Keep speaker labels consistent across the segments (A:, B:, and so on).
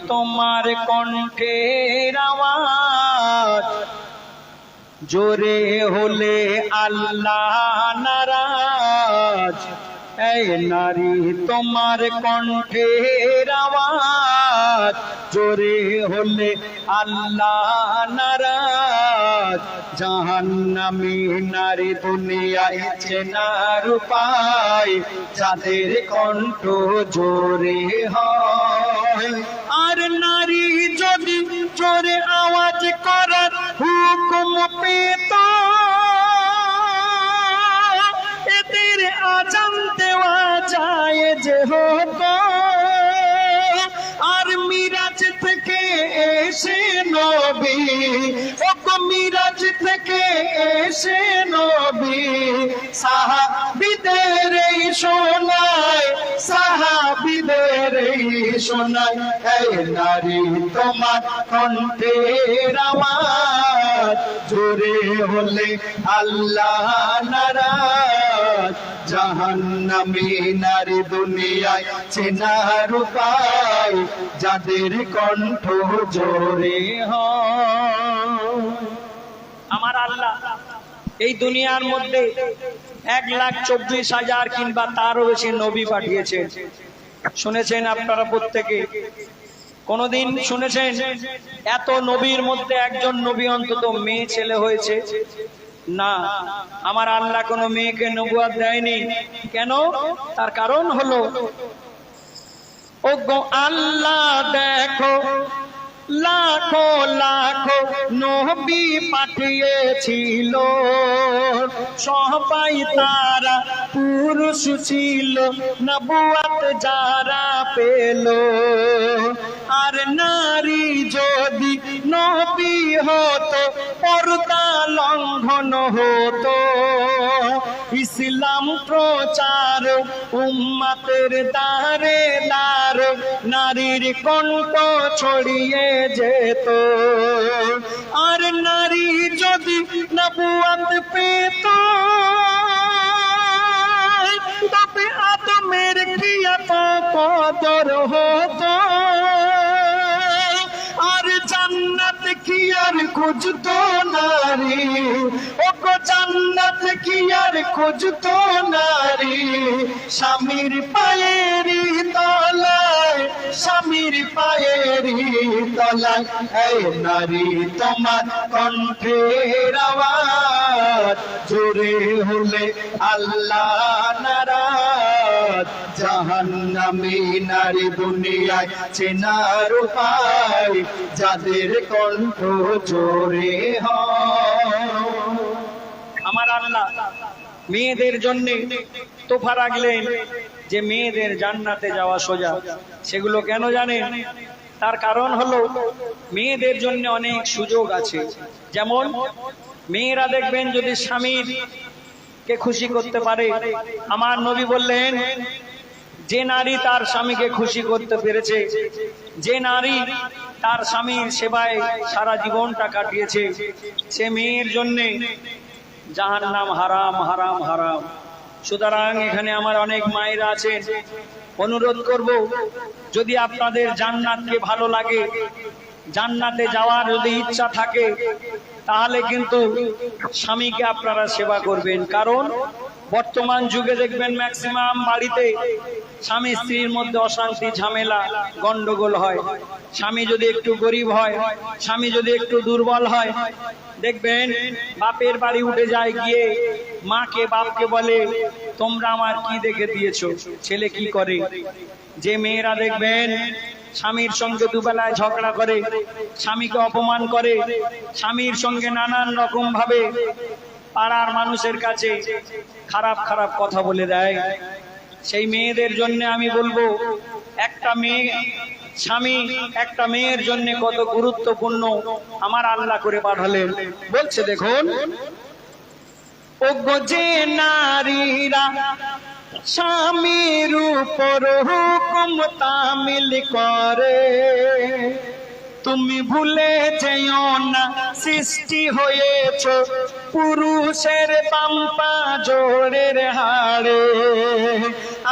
A: তোমার কণ্ঠের আওয়াজ, জোরে হলে আল্লাহ নারাজ। এই নারী তোমার কণ্ঠের আওয়াজ, জোরে হলে আল্লাহ নারাজ। জাহান্নামী নারী দুনিয়ায় চেনার উপায়, যাদের কণ্ঠ জোরে হয়। আর নারী যদি জোরে আওয়াজ করার হুকুম পেত, এদের আজান দেওয়া যায় যে হতো। আর মিরাজ থেকে এসে নবী, ওগো মিরাজ থেকে এসে নবী সাহাবীদের শোনায়, সাহাবীদের শোনায়। এই নারী তোমার কণ্ঠের আওয়াজ, জোরে হলে আল্লাহ নারাজ। জাহান্নামী নারী দুনিয়ায় চেনার উপায়, যাদের কণ্ঠ জোরে হয়। আমার আল্লাহ এই দুনিয়ার মধ্যে 1,24,000 কিংবা তারও বেশি নবী পাঠিয়েছেন। শুনেছেন আপনারা প্রত্যেকে? কোনদিন শুনেছেন এত নবীর মধ্যে একজন নবী অন্তত মেয়ে ছেলে হয়েছে? না, আমার আল্লাহ কোনো মেয়েকে নবুয়ত দেয়নি। কেন? তার কারণ হলো, ওগো আল্লাহ দেখো লাখো লাখো নবী পাঠিয়েছিল, সবাই তারা পুরুষ ছিল, নবুয়ত যারা পেল। আর নারী যদি নবী হতো, পর্দা লঙ্ঘন হতো। ইসলাম প্রচার উম্মতের দারে দার, নারীর কণ্ঠ ছড়িয়ে যেত। আর নারী যদি নবুয়ত পেত, তবে আদমের কি এত কদর হতো। আর জান্নাত কি আর খুঁজতো নারী, ওগো জান্নাত কি আর খুঁজতো নারী। স্বামীর পায়েরই তলায়, স্বামীর পায়েরই তলায়। এই নারী তোমার কণ্ঠের আওয়াজ, জোরে হলে আল্লাহ নারাজ। জাহান্নামী নারী দুনিয়ায় চেনার উপায়, যাদের কণ্ঠ জোরে হয়। আমার আল্লাহ মেয়েদের জন্য তোফা রাখলেন যে মেয়েদের জান্নাতে যাওয়া সোজা। সেগুলো কেন জানেন? তার কারণ হলো, মেয়েদের জন্য অনেক সুযোগ আছে। যেমন মেয়েরা দেখবেন যদি স্বামীর কে খুশি করতে পারে, আমার নবী বললেন, যে নারী তার স্বামীকে খুশি করতে পেরেছে, যে নারী তার স্বামীর সেবায় সারা জীবনটা কাটিয়েছে, সে মেয়ের জন্যে জাহান্নাম হারাম হারাম হারাম। সুতরাং এখানে আমার অনেক মায়েরা আছেন, অনুরোধ করব, যদি আপনাদের জান্নাতকে ভালো লাগে, জান্নাতে যাওয়ার যদি ইচ্ছা থাকে, তাহলে কিন্তু স্বামীকে আপনারা সেবা করবেন। কারণ বর্তমান যুগে দেখবেন ম্যাক্সিমাম বাড়িতে স্বামী স্ত্রীর মধ্যে অশান্তি, ঝামেলা, গন্ডগোল হয়। স্বামী যদি একটু গরিব হয়, স্বামী যদি একটু দুর্বল হয়, দেখবেন বাপের বাড়ি উঠে যায়, গিয়ে মাকে বাপকে বলে, তোমরা আমার কি দেখে দিয়েছো। ছেলে কি করে? যে মেয়েরা দেখবেন স্বামীর সঙ্গে দুবেলায় ঝগড়া করে, স্বামীকে অপমান করে, স্বামীর সঙ্গে নানান রকম ভাবে পাড়ার মানুষের কাছে খারাপ খারাপ কথা বলে দেয়, সেই মেয়েদের জন্য আমি বলবো, একটা মেয়ে স্বামী একটা মেয়ের জন্য কত গুরুত্বপূর্ণ আমার আল্লাহ করে পাঠালেন। বলছে দেখুন, ওগো যে নারীরা স্বামীর উপর হুকুম তামিল করে, তুমি ভুলে যেও না সৃষ্টি হয়েছ পুরুষের বাম্পা জোড়ের হাড়ে।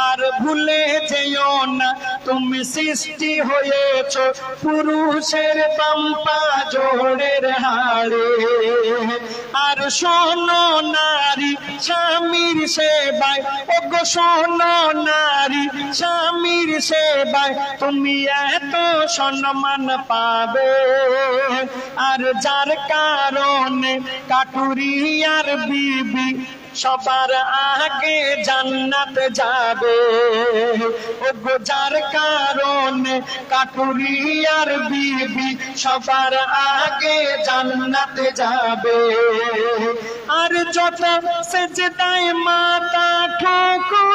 A: আর আর ভুলে যেও না তুমি সৃষ্টি হয়েছ পুরুষের বাম্পা জোড়ের হাড়ে। আর শোনো নারী স্বামীর সেবায়, ওগো শোনো নারী স্বামীর সেবায় তুমি এত সম্মান পাবে। আর যার কারণে কাটুরি আর বিবি সবার আগে জান্নাত যাবে। ওগো যার কারণে কাটুরি আর বিবি সবার আগে জান্নাত যাবে। আর যত সেজদায় মাথা ঠোকো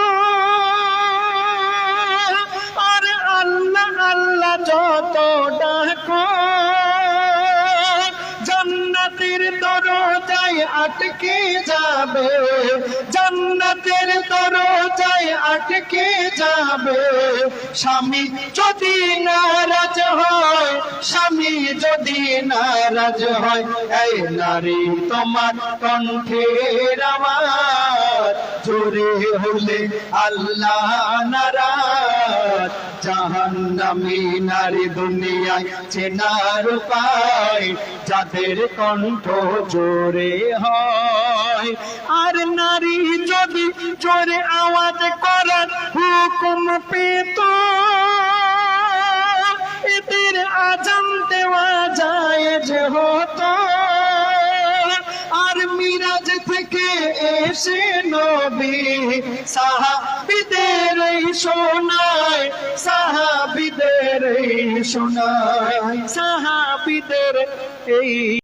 A: আর আল্লাহ আল্লাহ যত ডাকো, জান্নাতের দরজায় আটকে যাবে, জান্নাতের দরজায় আটকে যাবে। স্বামী যদি নারাজ হয়, স্বামী যদি নারাজ হয়, এই নারী তোমার কণ্ঠের আওয়াজ জোরে হলে আল্লাহ নারাজ। জাহান্নামী নারী দুনিয়ায় চেনার উপায় যাদের কণ্ঠ জোরে হয়। আর নারী যদি জোরে আওয়াজ করার হুকুম পেত, এদের আজান দেওয়া জায়েজ হতো। আর মিরাজ থেকে এসে নবী সাহাবীদের শোনায়, সাহাবীদের শোনায়, সাহাবীদের এই